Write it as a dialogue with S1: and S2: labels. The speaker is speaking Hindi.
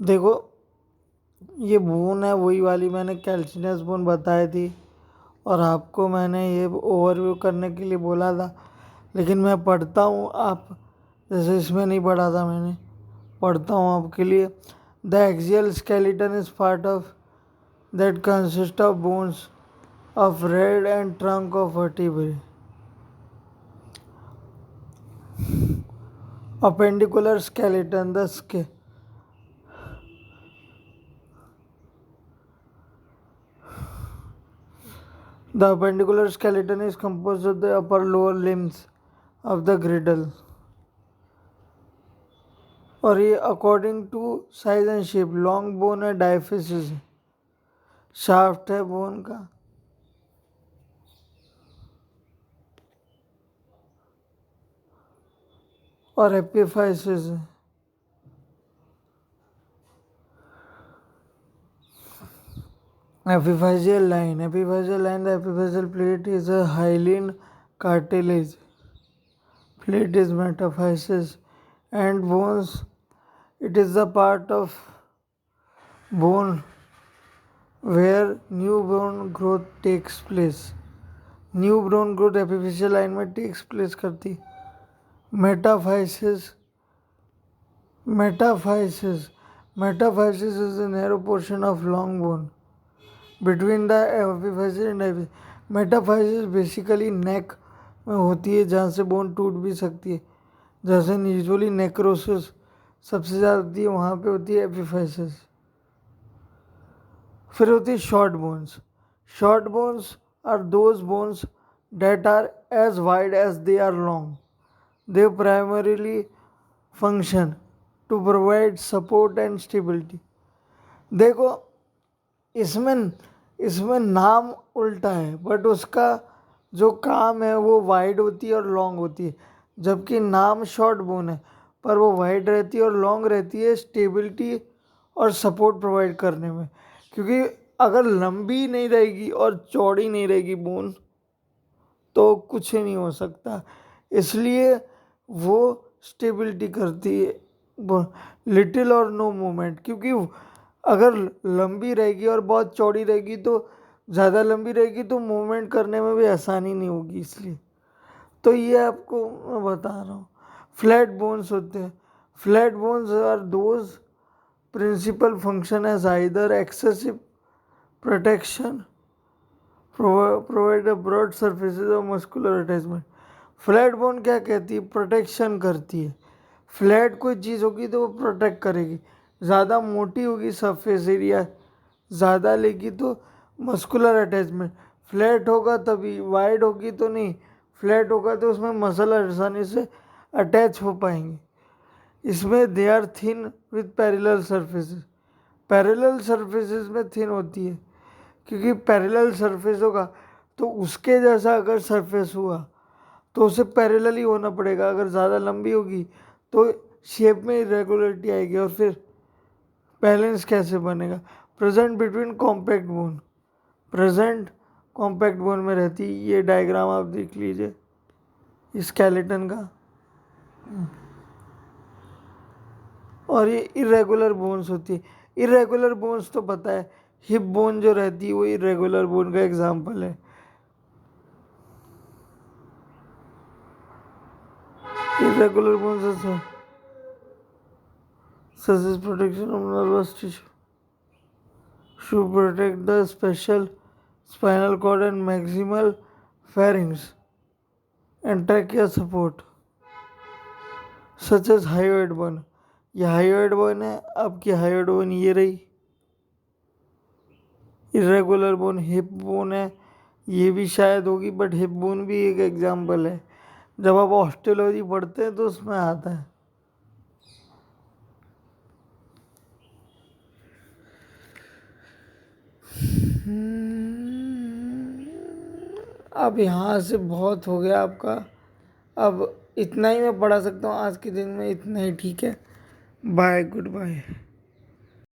S1: देखो, ये बोन है वही वाली मैंने कैल्सिनस बोन बताई थी, और आपको मैंने ये ओवरव्यू करने के लिए बोला था, लेकिन मैं पढ़ता हूँ। आप जैसे इसमें नहीं पढ़ा था, मैंने पढ़ता हूँ आपके लिए। The axial skeleton is part of that consist of bones of red and trunk of vertebrae. Appendicular skeleton. The appendicular skeleton is composed of the upper lower limbs of the girdle, और ये according to size and shape. Long bone है, डायफिसिस है, शाफ्ट है बोन का, और एपिफाइसिस है। Epiphyseal line. Epiphyseal line. The epiphyseal plate is a hyaline cartilage. Plate is metaphysis and bones. It is the part of bone where new bone growth takes place. New bone growth epiphyseal line में टेक्स प्लेस करती। Metaphysis metaphysis metaphysis is the narrow portion of long bone between the epiphysis and epi. Metaphysis basically neck में होती है, जहाँ से बोन टूट भी सकती है। जैसे यूजुअली नेक्रोसिस सबसे ज़्यादा होती है, वहाँ पे होती है एपिफाइसिस। फिर होती है short bones. Short bones are those bones that are as wide as they are long. They primarily function to provide support and stability. देखो, इसमें इसमें नाम उल्टा है, बट उसका जो काम है वो वाइड होती है और लॉन्ग होती है। जबकि नाम शॉर्ट बोन है, पर वो वाइड रहती है और लॉन्ग रहती है स्टेबिलिटी और सपोर्ट प्रोवाइड करने में। क्योंकि अगर लंबी नहीं रहेगी और चौड़ी नहीं रहेगी बोन, तो कुछ ही नहीं हो सकता। इसलिए वो स्टेबिलिटी करती है, लिटिल और नो मूवमेंट। क्योंकि अगर लंबी रहेगी और बहुत चौड़ी रहेगी, तो ज़्यादा लंबी रहेगी तो मूवमेंट करने में भी आसानी नहीं होगी। इसलिए तो ये आपको मैं बता रहा हूँ। फ्लैट बोन्स होते हैं। Flat bones are those principal function as either excessive protection, provide a broad surfaces of muscular attachment. Flat bone क्या कहती है? प्रोटेक्शन करती है। फ्लैट कोई चीज़ होगी तो वो प्रोटेक्ट करेगी। ज़्यादा मोटी होगी, सरफेस एरिया ज़्यादा लेगी तो मस्कुलर अटैचमेंट। फ्लैट होगा तभी, वाइड होगी तो नहीं। फ्लैट होगा तो उसमें मसल आसानी से अटैच हो पाएंगे। इसमें they are thin with parallel surfaces. Parallel surfaces में थिन होती है, क्योंकि पैरेलल सरफेस होगा तो उसके जैसा अगर सरफेस हुआ तो उसे पैरेलल ही होना पड़ेगा। अगर ज़्यादा लंबी होगी तो शेप में इरेगुलरिटी आएगी, और फिर बैलेंस कैसे बनेगा? Present between compact bone. Present compact bone में रहती। ये डायग्राम आप देख लीजिए स्केलेटन का। और ये इरेगुलर बोन्स होती है। इरेगुलर बोन्स तो पता है, हिप बोन जो रहती है वो इरेगुलर बोन का एग्जाम्पल है। Irregular bones such as protection of nervous tissue should protect the special spinal cord and maximal pharynx and trachea support, such as hyoid bone। ये हाइयोइड बोन है। आपकी हाइयोइड बोन ये रही। इरेगुलर बोन हिप बोन है, ये भी शायद होगी, बट हिप बोन भी एक एग्जाम्पल है। जब आप ऑस्टियोलॉजी पढ़ते हैं तो उसमें आता है। अब यहाँ से बहुत हो गया आपका। अब इतना ही मैं पढ़ा सकता हूँ आज के दिन में, इतना ही ठीक है। Bye, good bye.